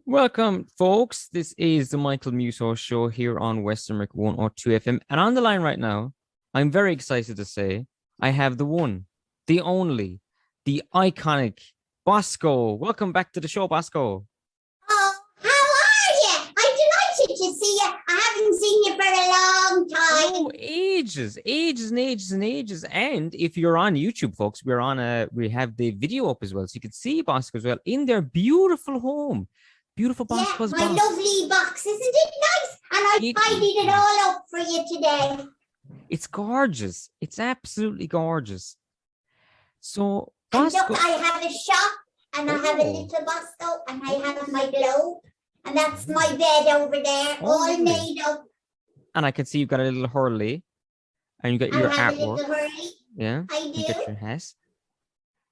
Welcome, folks. This is the Michael Muto show here on Western Rick 102 FM. And on the line right now, I'm very excited to say I have the one, the only, the iconic Bosco. Welcome back to the show, Bosco. Oh, how are you? I'm delighted to see you. I haven't seen you for a long time. Oh, ages and ages and ages. And if you're on YouTube, folks, we have the video up as well. So you can see Bosco as well in their beautiful home. Beautiful Bosco's my box. lovely box. Isn't it nice? And I tidied it all up for you today. It's gorgeous. It's absolutely gorgeous. So, Bosco, Bosco, and look, I have a shop, and I have a little Bosco, and I have my globe, and that's my bed over there, all made up. And I can see you've got a little Hurley, and you got your artwork. A little Hurley. Yeah, I do. You got your hat.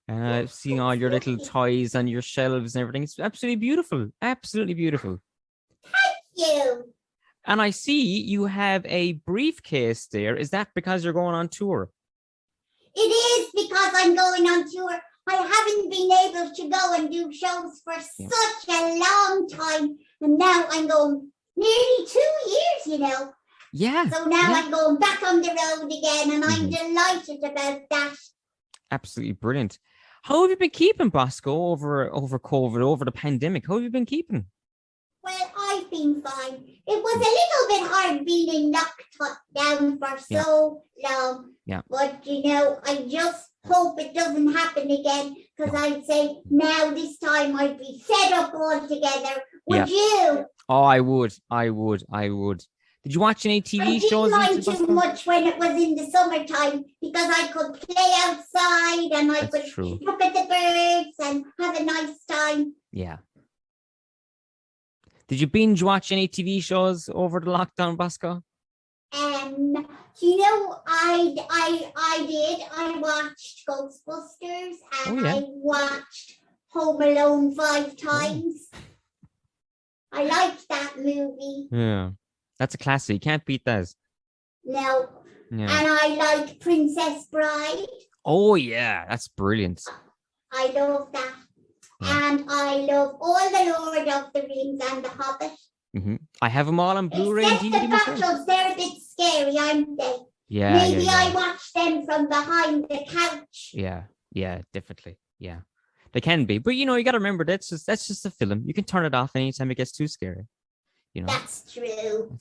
And I've seen all your little toys on your shelves and everything. It's absolutely beautiful. Absolutely beautiful. Thank you. And I see you have a briefcase there. Is that because you're going on tour? It is because I'm going on tour. I haven't been able to go and do shows for such a long time. And now I'm going nearly 2 years, you know. Yeah. So now I'm going back on the road again, and I'm delighted about that. Absolutely brilliant. How have you been keeping, Bosco, over COVID, over the pandemic? How have you been keeping? Well, I've been fine. It was a little bit hard being in lockdown for so long. Yeah. But, you know, I just hope it doesn't happen again, because I'd say now this time I'd be fed up altogether. Would you? Oh, I would. Did you watch any TV shows? I didn't mind too much when it was in the summertime, because I could play outside and I could look at the birds and have a nice time. Yeah. Did you binge watch any TV shows over the lockdown, Bosco? You know, I did. I watched Ghostbusters, and I watched Home Alone 5 times. I liked that movie. Yeah. That's a classic. You can't beat that. No. Yeah. And I like Princess Bride. Oh, yeah. That's brilliant. I love that. Yeah. And I love all the Lord of the Rings and the Hobbit. I have them all on Blu-ray and DVD. The battles, they're a bit scary, aren't they? Yeah. Maybe I watch them from behind the couch. Yeah, definitely. Yeah. They can be. But, you know, you got to remember, that's just a film. You can turn it off anytime it gets too scary. You know, that's true.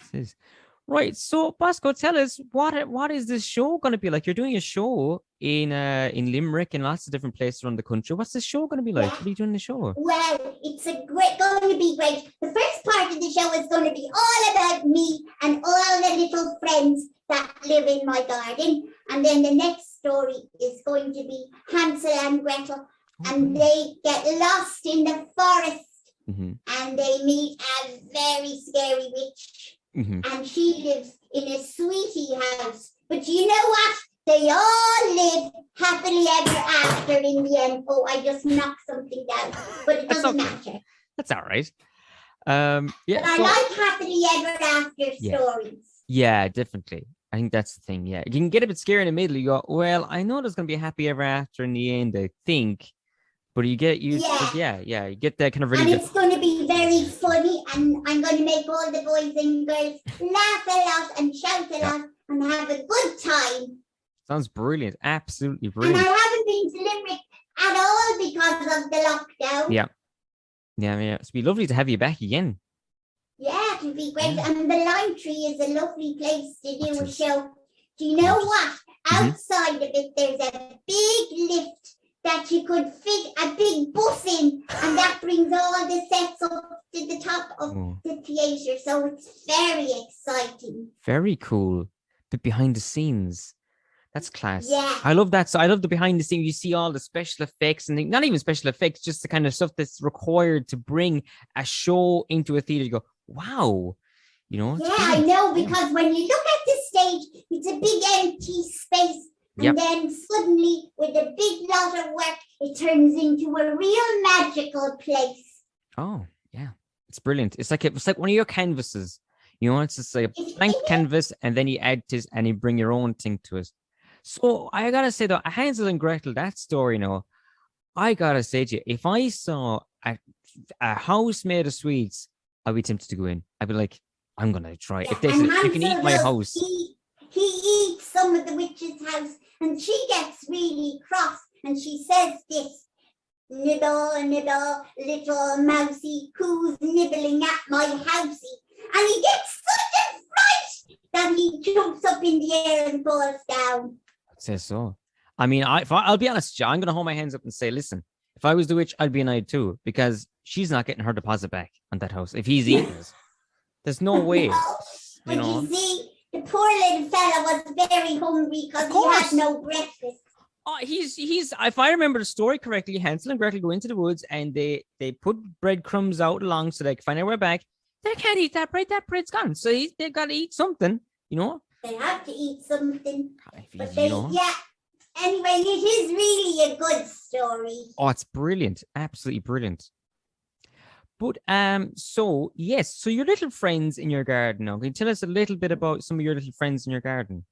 Right. So, Bosco, tell us what is this show going to be like? You're doing a show in Limerick and lots of different places around the country. What's the show going to be like? What are you doing in the show? Well, it's going to be great. The first part of the show is going to be all about me and all the little friends that live in my garden. And then the next story is going to be Hansel and Gretel. And they get lost in the forest. And they meet a very scary witch. And she lives in a sweetie house. But you know what? They all live happily ever after in the end. Oh, I just knocked something down. But it doesn't matter. That's all right. But I like happily ever after stories. Yeah, definitely. I think that's the thing. Yeah. You can get a bit scared in the middle. You go, well, I know there's going to be a happy ever after in the end, I think. But you get used to you get that kind of really. And it's going to be very funny, and I'm going to make all the boys and girls laugh a lot and shout a lot and have a good time. Sounds brilliant. Absolutely brilliant. And I haven't been to Limerick at all because of the lockdown. Yeah. It'd be lovely to have you back again. Yeah, it'd be great. Yeah. And the Lime Tree is a lovely place to do a show. Do you know what? Outside of it, there's a big lift that you could fit a big bus in, and that brings all the sets up to the top of the theatre. So it's very exciting. Very cool. But behind the scenes. That's class. Yeah. I love that. So I love the behind the scenes. You see all the special effects and not even special effects, just the kind of stuff that's required to bring a show into a theatre. You go, wow. You know? Yeah, I know, because when you look at the stage, it's a big empty space. And then suddenly, with a big lot of work, it turns into a real magical place. Oh, yeah. It's brilliant. It's like one of your canvases. You know, it's just like a blank canvas, and then you add this and you bring your own thing to it. So I gotta say though, Hansel and Gretel, that story, I gotta say to you, if I saw a a house made of sweets, I'd be tempted to go in. I'd be like, I'm gonna try. Yeah, If they and said you can eat Hansel my does. house, He eats some of the witch's house, and she gets really cross, and she says this. Nibble, nibble, little mousey, who's nibbling at my housey? And he gets such a fright that he jumps up in the air and falls down. I'd say so. I mean, I'll be honest, I'm gonna hold my hands up and say, listen, if I was the witch, I'd be annoyed too, because she's not getting her deposit back on that house if he's eating it. There's no way. No, but You know? you see, the poor little fella was very hungry because he had no breakfast. He's if I remember the story correctly, Hansel and Gretel go into the woods and they put breadcrumbs out along so they can find their way back. They can't eat that bread. That bread's gone. So they've got to eat something, you know. They have to eat something. But yeah. Anyway, it is really a good story. Oh, it's brilliant. Absolutely brilliant. But so yes, so your little friends in your garden now. Can you tell us a little bit about some of your little friends in your garden?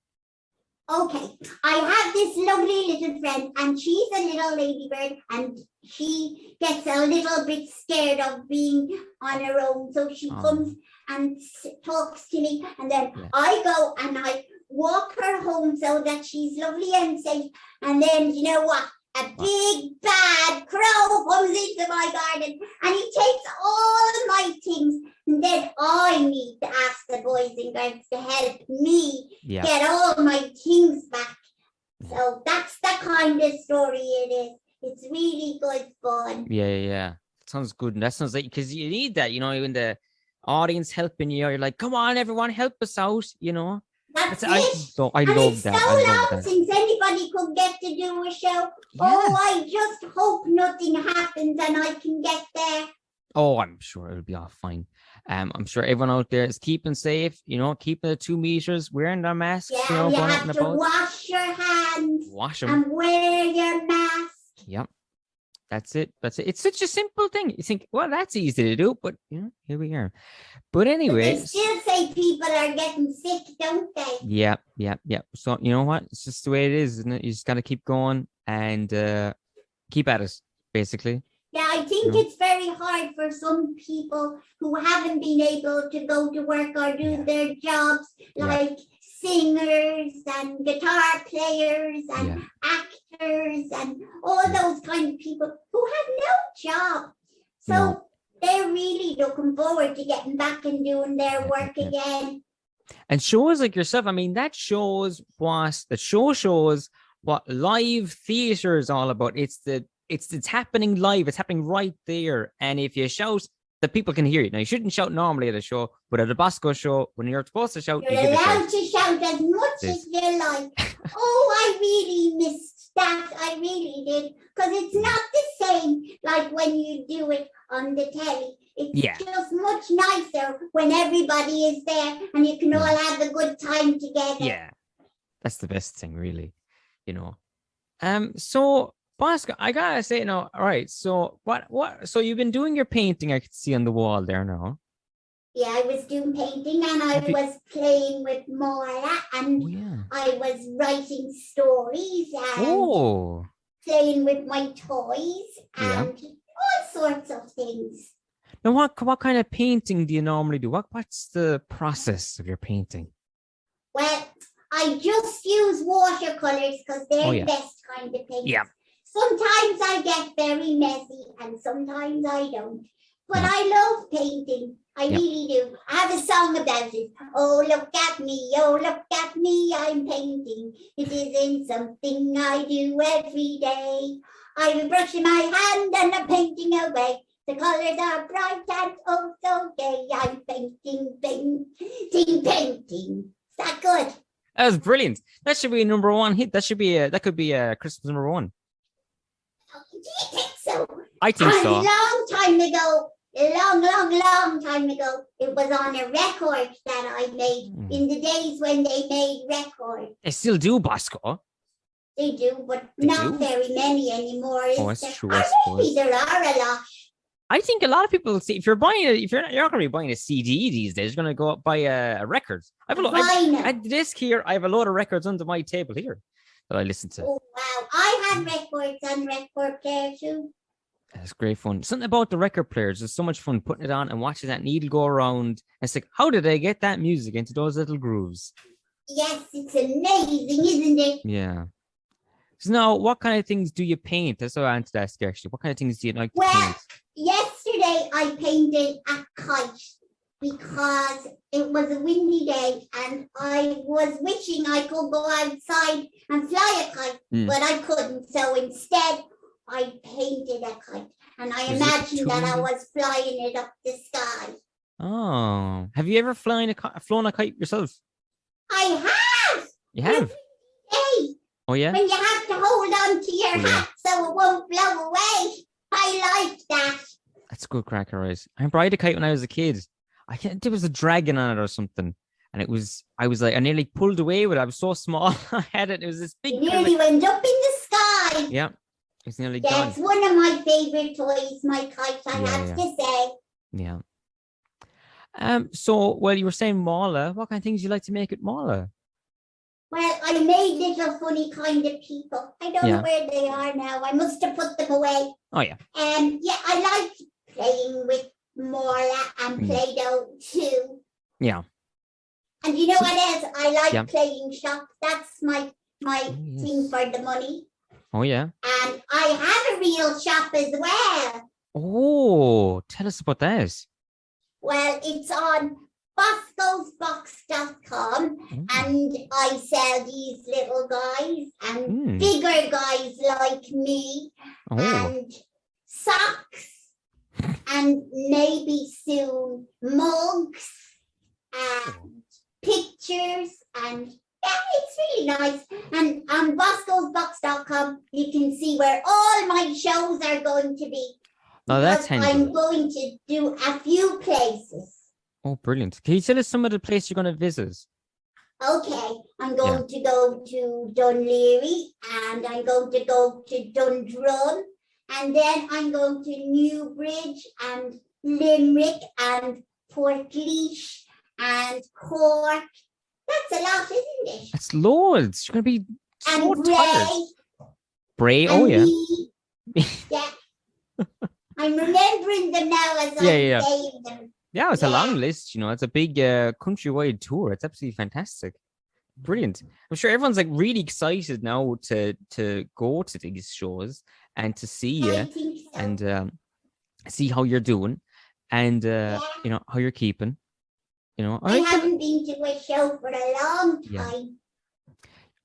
Okay, I have this lovely little friend, and she's a little ladybird, and she gets a little bit scared of being on her own. So she comes and talks to me, and then I go and I walk her home so that she's lovely and safe. And then, you know what? A big bad crow comes into my garden, and he takes all of my things. And then I need to ask the boys and girls to help me get all my things back. So that's the kind of story it is. It's really good fun. Yeah. That sounds good. And that sounds like, because you need that, you know, when the audience helping you, you're like, come on, everyone, help us out, you know. That's it. I love that. So long since anybody could get to do a show. Yeah. Oh, I just hope nothing happens and I can get there. Oh, I'm sure it'll be all fine. I'm sure everyone out there is keeping safe, you know, keeping the 2 meters, wearing their masks. Yeah, you know, you have to wash your hands. Wash them. And wear your mask. Yep. That's it. It's such a simple thing. You think, well, that's easy to do, but you know, here we are. But anyway, but they still say people are getting sick, don't they? Yeah. So you know what? It's just the way it is, isn't it? You just got to keep going and keep at it, basically. Yeah, I think it's very hard for some people who haven't been able to go to work or do their jobs, like singers and guitar players and actors and all those kind of people who have no job. So they're really looking forward to getting back and doing their work again. And shows like yourself, I mean, that shows what live theater is all about. It's happening live. It's happening right there. And if you shout, the people can hear you. Now, you shouldn't shout normally at a show, but at a Bosco show, when you're supposed to shout, you're allowed to shout as much as you like. Oh, I really missed that. I really did. Because it's not the same like when you do it on the telly. It's just much nicer when everybody is there and you can all have a good time together. Yeah, that's the best thing, really. You know. So Bosco, I gotta say now, all right. So so you've been doing your painting, I could see on the wall there now. Yeah, I was doing painting and I was playing with Mora and I was writing stories and playing with my toys and all sorts of things. Now, what kind of painting do you normally do? What's the process of your painting? Well, I just use watercolors because they're the best kind of paint. Yeah. Sometimes I get very messy and sometimes I don't. But I love painting. I really do. I have a song about it. Oh, look at me. Oh, look at me. I'm painting. It isn't something I do every day. I'm brushing my hand and I'm painting away. The colors are bright and oh so gay. I'm painting. Is that good? That was brilliant. That should be a #1 hit. That could be a Christmas #1. Do you think so? I think so. A long time ago, long time ago, it was on a record that I made in the days when they made records. They still do, Bosco. They do, but not very many anymore. Oh, that's true. Maybe there are a lot. I think a lot of people see if you're not going to be buying a CD these days, you're going to go up buy a record. At the desk here, I have a load of records under my table here that I listen to. Oh wow! I have records on record player too. It's great fun. Something about the record players is so much fun putting it on and watching that needle go around. It's like, how did they get that music into those little grooves? Yes, it's amazing, isn't it? Yeah. So now, what kind of things do you paint? That's what I wanted to ask you, actually. What kind of things do you like to Well, paint? yesterday I painted a kite because it was a windy day and I was wishing I could go outside and fly a kite, but I couldn't. So instead, I painted a kite and I Was it imagined too that I windy? was flying it up the sky. Oh, have you ever flown a kite yourself? I have You on a have? windy day Oh, yeah? when you have to hold on to your Oh, yeah. hat so it won't blow away. I like that. That's good cracker eyes. I remember I had a kite when I was a kid. I can't, there was a dragon on it or something. And I was like, I nearly pulled away with it. I was so small. I had it. It was this You big kind of nearly like, went up in the sky. yeah, it's nearly That's gone. one of my favorite toys, my kite, I Yeah, have yeah, to say. yeah. So, well, you were saying Mala. What kind of things you like to make at Mala? Well, I made little funny kind of people. I don't know Yeah. where they are now. I must have put them away. Oh, yeah. Yeah, I like playing with Marla and Mm. Play-Doh too. Yeah. And you know So, what else? I like yeah. playing shop. That's my Oh, thing yes. for the money. Oh, yeah. And I have a real shop as well. Oh, tell us about that. Well, it's on boscosbox.com Mm. and I sell these little guys and Mm. bigger guys like me Oh. and socks and maybe soon mugs and pictures and yeah, it's really nice. And on boscosbox.com you can see where all my shows are going to be Oh, that's because handy. I'm going to do a few places. Oh, brilliant. Can you tell us some of the places you're going to visit? Okay, I'm going to go to Dunleary and I'm going to go to Dundrum and then I'm going to Newbridge and Limerick and Portlaoise and Cork. That's a lot, isn't it? That's loads. You're going to be so And tired. Bray Bray, oh, and yeah. Meath. Yeah, I'm remembering them now as Yeah, I'm yeah. saying them. Yeah, it's a long Yeah. list. You know, it's a big countrywide tour. It's absolutely fantastic. Brilliant. I'm sure everyone's like really excited now to go to these shows and to see I you think so. and see how you're doing and Yeah. you know how you're keeping. You know, I haven't been to a show for a long Yeah. time.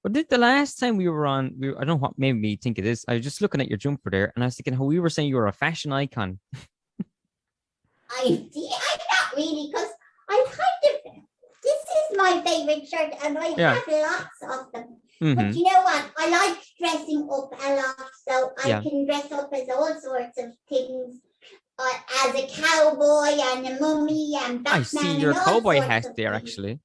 But the last time we were on, I don't know what made me think of this. I was just looking at your jumper there, and I was thinking how we were saying you were a fashion icon. I'm not really because I kind of this is my favorite shirt and I Yeah. have lots of them. Mm-hmm. But you know what? I like dressing up a lot, so I Yeah. can dress up as all sorts of things. As a cowboy and a mummy and Batman. I see your and all cowboy sorts hat of there, things. actually.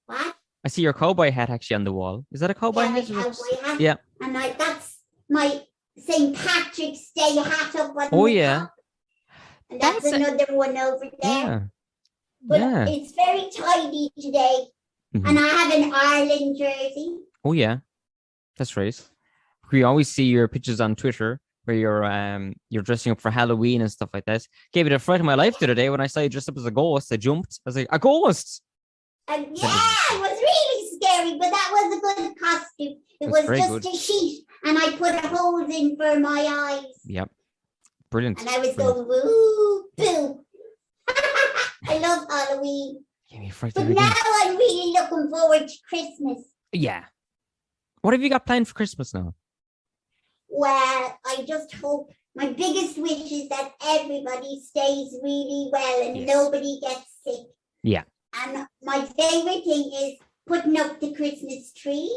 What? I see your cowboy hat actually on the wall. Is that a cowboy Yeah, hat? the cowboy hat. Yeah. And that's my St. Patrick's Day hat up on Oh, the yeah. top. And that's another one over there. Yeah. But Yeah. it's very tidy today. Mhm. And I have an Ireland jersey. Oh, yeah. That's right. We always see your pictures on Twitter where you're dressing up for Halloween and stuff like that. Gave it a fright of my life the other day when I saw you dressed up as a ghost. I jumped. I was like, a ghost. And yeah, it was really scary, but that was a good costume. It was very just good. a sheet, and I put holes in for my eyes. Yep. Brilliant. And I was Brilliant. going, woo, boo. I love Halloween. Gave me a fright But there now again. I'm really looking forward to Christmas. Yeah. What have you got planned for Christmas now? Well, I just hope my biggest wish is that everybody stays really well and Yes. nobody gets sick. Yeah. And my favorite thing is putting up the Christmas tree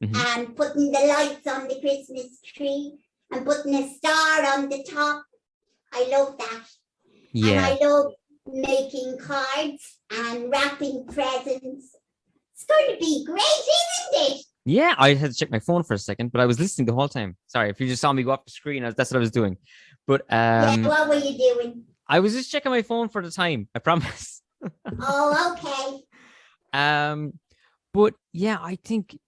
Mhm. and putting the lights on the Christmas tree and putting a star on the top. I love that. And Yeah. I love making cards and wrapping presents. It's going to be great, isn't it? Yeah, I had to check my phone for a second, but I was listening the whole time. Sorry, if you just saw me go off the screen, that's what I was doing. But Yeah, what were you doing? I was just checking my phone for the time. I promise. Oh, okay. But yeah, I think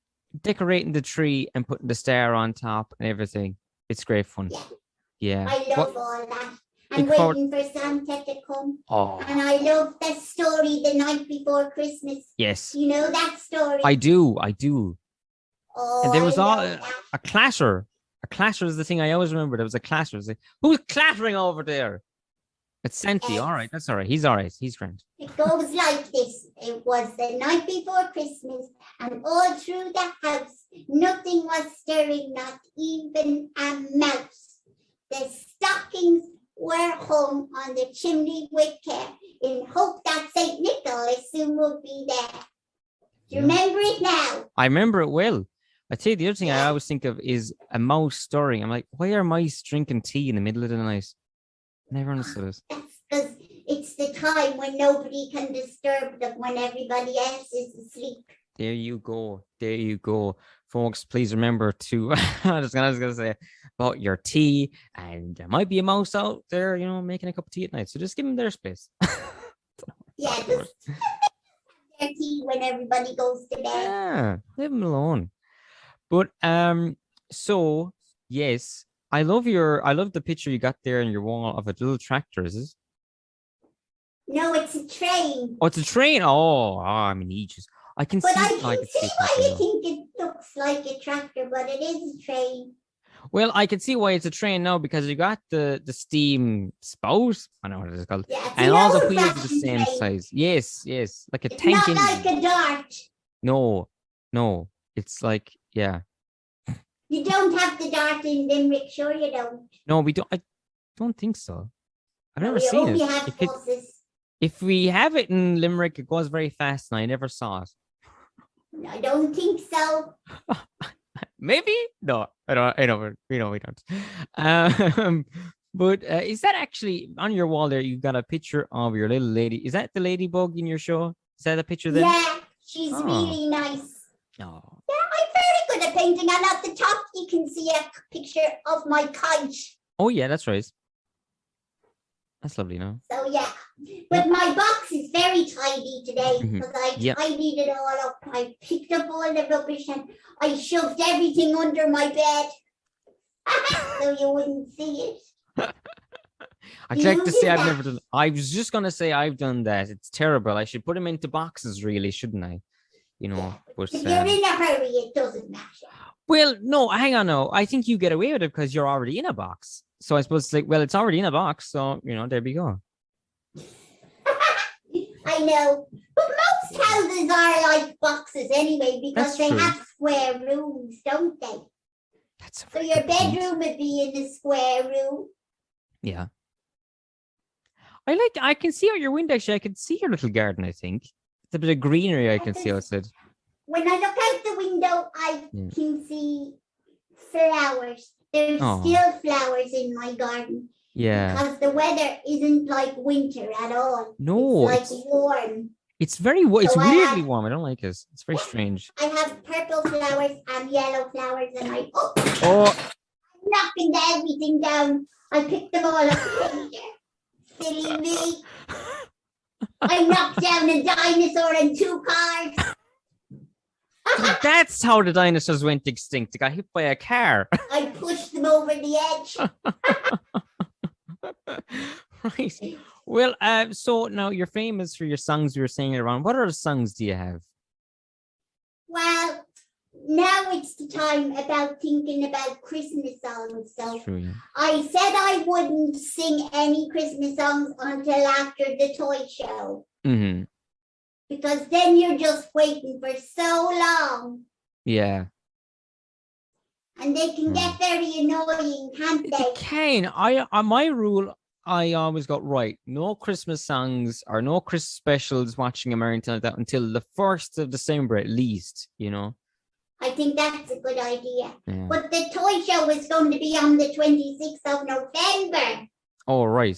decorating the tree and putting the star on top and everything, it's great fun. Yeah. Yeah. I love What? all that. And Look forward. waiting for Santa to come. Oh, And I love the story the night before Christmas. yes. You know that story? I do. I do. Oh, And there I was all love that. a clatter. A clatter is the thing I always remember. There was a clatter. It was like, who's clattering over there? It's Santi. All right. That's all right. He's all right. He's grand. It goes like this. It was the night before Christmas, and all through the house, nothing was stirring, not even a mouse. The stockings were hung on the chimney with care, in hope that St. Nicholas soon would be there. Do you remember it now? I remember it well. I tell you, the other thing I always think of is a mouse stirring. I'm like, why are mice drinking tea in the middle of the night? Never understood it. That's because it's the time when nobody can disturb them, when everybody else is asleep. There you go. There you go. Folks, please remember to, I was going to say, about your tea. And there might be a mouse out there, you know, making a cup of tea at night. So just give them their space. Yeah, just their tea when everybody goes to bed. Yeah, leave them alone. But, so, yes, I love the picture you got there in your wall of a little tractor, is it? No, it's a train. Oh, it's a train. Oh, I'm in ages. I can But see. I can I can see see it why happening you now. think it looks like a tractor, but it is a train. Well, I can see why it's a train now because you got the steam spout. I know what it is called. Yeah, it's And an all the wheels are the old-fashioned same train. size. Yes, yes. Like a It's tank not engine. like a dart. No, no. It's like, yeah. You don't have the dart in Limerick, sure you don't. No, we don't. I don't think so. I've never We seen only it. have buses. If we have it in Limerick, it goes very fast, and I never saw it. I don't think so. Maybe no, I don't. I know. We know we don't. But is that actually on your wall there? You got a picture of your little lady. Is that the ladybug in your show? Is that a picture then? Yeah, she's Oh. really nice. Oh, Yeah, I'm very good at painting, and at the top you can see a picture of my kite. oh yeah, that's right. That's lovely, no? So yeah, but my box is very tidy today Mhm. because I Yep. tidied it all up. I picked up all the rubbish and I shoved everything under my bed so you wouldn't see it. I'd You like to say did I've that. never done. I was just gonna say I've done that. It's terrible. I should put them into boxes, really, shouldn't I? You know, but If you're in a hurry, it doesn't matter. well, no, hang on, no. I think you get away with it because you're already in a box. So I suppose it's like, well, it's already in a box, so you know, there we go. I know, but most houses are like boxes anyway because That's they true. have square rooms, don't they? That's a So very your good point. bedroom would be in the square room. Yeah. I can see out your window actually. I can see your little garden, I think. It's a bit of greenery I can see outside. When I look out the window, I Yeah. can see flowers. There's Aw. still flowers in my garden Yeah. because the weather isn't like winter at all. No, it's like warm. it's very it's So I weirdly have- warm. I don't like it. It's very strange. I have purple flowers and yellow flowers, and I'm Oh, knocking everything down. I picked them all up. Silly me. I knocked down a dinosaur and 2 cars. so that's how the dinosaurs went extinct. They got hit by a car. I pushed them over the edge. Right. Well, so now you're famous for your songs you were singing around. What other songs do you have? Well, now it's the time about thinking about Christmas songs. So True, yeah. I said I wouldn't sing any Christmas songs until after the toy show Mm-hmm. because then you're just waiting for so long Yeah. and they can get very annoying, can't They they? can. On my rule, I always got right. No Christmas songs or no Christmas specials watching them or anything like that until the 1st of December at least, you know? I think that's a good idea. Yeah. But the toy show is going to be on the 26th of November. Oh, right.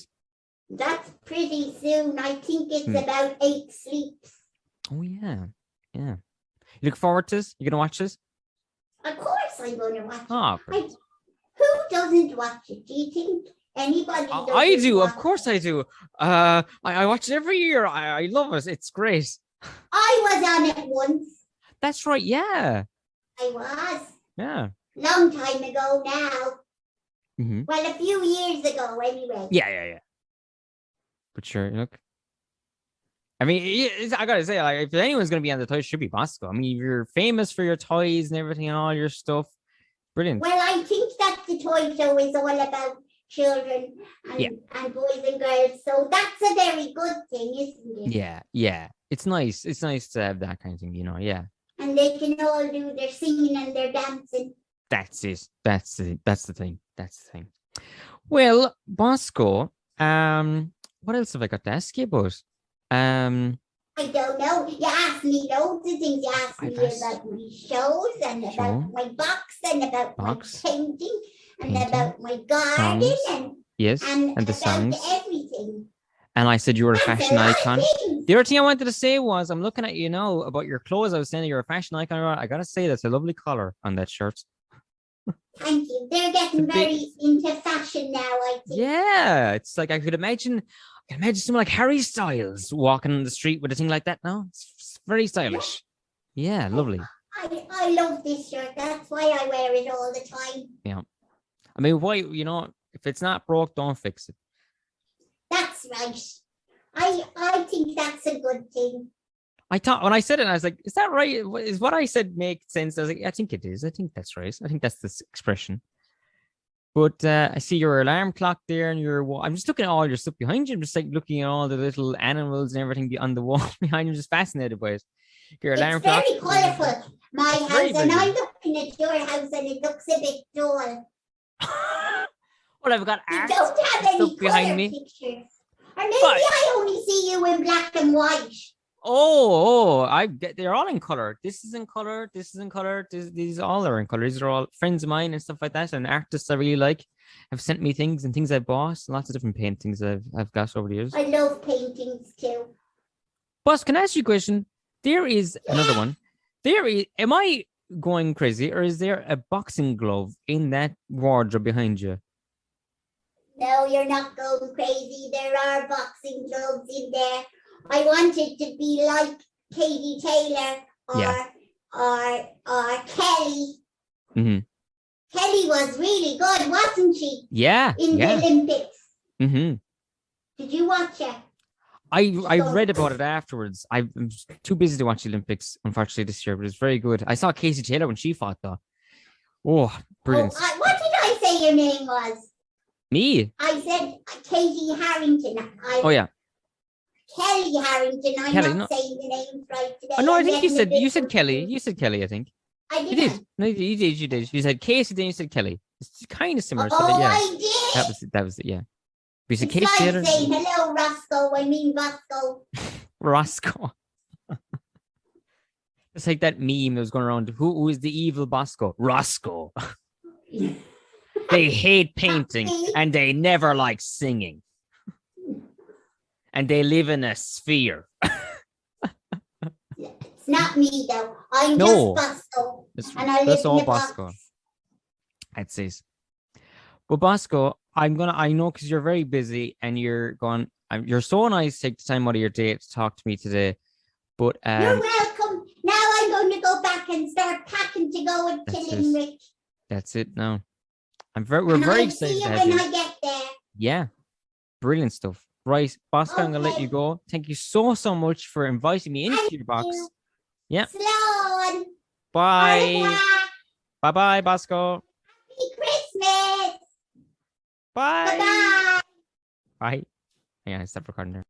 That's pretty soon. I think it's Hmm. about 8 sleeps. Oh, yeah. Yeah. You look forward to this? You going to watch this? Of course I'm going to watch it. Oh, Who doesn't watch it? Do you think anybody doesn't I do. Of watch course it? I do. I watch it every year. I love it. It's great. I was on it once. That's right. Yeah. I was. Yeah. Long time ago now. Well, a few years ago, anyway. Yeah. But sure, look. I mean, I gotta say, like, if anyone's gonna be on the toys, it should be Bosco. I mean, you're famous for your toys and everything and all your stuff. Brilliant. Well, I think that the toy show is all about children and boys and girls. So that's a very good thing, isn't it? Yeah. It's nice. It's nice to have that kind of thing, yeah. And they can all do their singing and their dancing. That's it. That's the thing. That's the thing. Well, Bosco, what else have I got to ask you about? I don't know. You asked me loads of things. You asked me about my shows and about my box and about my painting and about my garden and the about songs. everything. And I said you were a fashion icon. The other thing I wanted to say was, I'm looking at you now about your clothes. I was saying you're a fashion icon. I gotta say that's a lovely color on that shirt. Thank you. They're getting very into fashion now, I think. Yeah, it's like I could imagine someone like Harry Styles walking on the street with a thing like that now. It's very stylish. Yeah, lovely. I love this shirt. That's why I wear it all the time. Yeah. I mean, why, if it's not broke, don't fix it. That's right. I think that's a good thing. I thought when I said it, I was like, is that right? Is what I said make sense? I was like, I think it is. I think that's right. I think that's the expression. But I see your alarm clock there, and I'm just looking at all your stuff behind you. I'm just like looking at all the little animals and everything on the wall behind you. I'm just fascinated by it. Your alarm clock. It's very colourful, my house, and I'm looking at your house, and it looks a bit dull. Well, I've got art don't have any behind me. Pictures. Or maybe I only see you in black and white. They're all in color. This is in color. This is in color. These all are in color. These are all friends of mine and stuff like that. And artists I really like have sent me things and things I bought. Lots of different paintings I've got over the years. I love paintings too. Boss, can I ask you a question? There is another one. Am I going crazy, or is there a boxing glove in that wardrobe behind you? No, you're not going crazy. There are boxing gloves in there. I want it to be like Katie Taylor or Kelly. Mm-hmm. Kelly was really good, wasn't she? Yeah. In the Olympics. Mm-hmm. Did you watch it? I read about it afterwards. I'm too busy to watch the Olympics, unfortunately, this year, but it's very good. I saw Casey Taylor when she fought, though. Oh, brilliant. What did I say your name was? Me? I said Katie Harrington. Yeah. Kelly Harrington. I'm not saying the names right today. Oh, no, I think you said Kelly. You said Kelly, I think. I did. You did. No, you did. You said Casey, then you said Kelly. It's kind of similar. I did. That was it, yeah. You said it's Casey like Taylor. Saying hello, Roscoe. I mean Bosco. Roscoe. It's like that meme that was going around. Who is the evil Bosco? Roscoe. They hate painting and they never like singing. And they live in a sphere. It's not me though. I'm just Bosco. And I live in a Bosco. box. I'd say. But Bosco, I know because you're very busy and you're so nice to take the time out of your day to talk to me today. But you're welcome. Now I'm going to go back and start packing to go to Limerick. That's it now. We're very excited to have you. When I get there. Yeah. Brilliant stuff. Right, Bosco, I'm gonna let you go. Thank you so much for inviting me into your box. Yeah. Sloan. Bye. Bye, Bosco. Happy Christmas. Bye. Bye. Bye. Yeah, I stopped recording there.